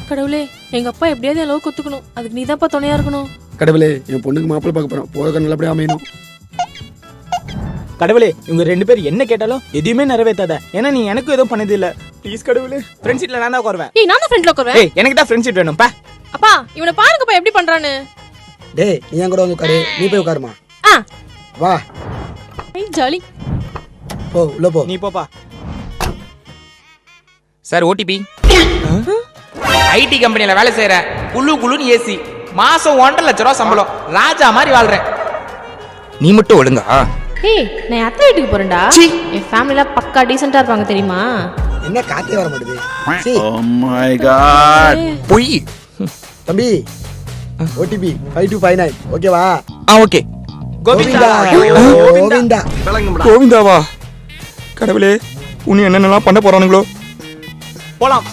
கடவுளே, எங்க அப்பா எப்படியாவது என் லவ் ஒத்துக்கணும். அதுக்கு நீதான்ப்பா துணையா இருக்கணும். கடவுளே, என் பொண்ணுக்கு மாப்பிள்ளை பார்க்க போறோம். போக நல்லபடியா அமையணும். கடவுளே, இவங்க 2 பேர் என்ன கேட்டாலும் எதுவுமே நிறைவேற்றாத. ஏன்னா நீ எனக்கு எதுவும் பண்ணது இல்ல. ப்ளீஸ் கடவுளே, ஃப்ரெண்ட் சீட்ல நான் தான் உட்காருவேன். ஏய், நான் தான் ஃப்ரெண்ட்ல உட்காருவேன். ஏய், எனக்கு தான் ஃப்ரெண்ட் சீட் வேணும் பா. அப்பா, இவனை பாருங்கப்பா எப்படி பண்றானு. டேய், நீ என் கூட வந்து உட்காரு. நீ போய் உட்காருமா. வா. ஏய், ஜாலி. போ, உள்ள போ. நீ போப்பா. Sir OTP. ஐடி கம்பெனில வேலை செய்யறேன். குளுன்னு ஏசி. மாசம் 1.5 லட்சம் ரூபாய் சம்பளம். ராஜா மாதிரி வாழ்றேன். நீ மட்டும் ஒழுங்கா? ஏய், நான் அத்தை வீட்டுக்கு போறேன்டா. என் ஃபேமிலில பக்கா டீசென்ட்டா இருப்பாங்க தெரியுமா? என்ன காத்தே வர மாட்டேது. சீ. Oh my god. போய். தம்பி, ஓடிபி 5259. ஓகேவா? ஓகே. கோவிந்தா. கோவிந்தா. கோவிந்தாவா? கடவுளே, உன்னை என்னென்னலாம் பண்ண போறானுங்களோ. போலாம்.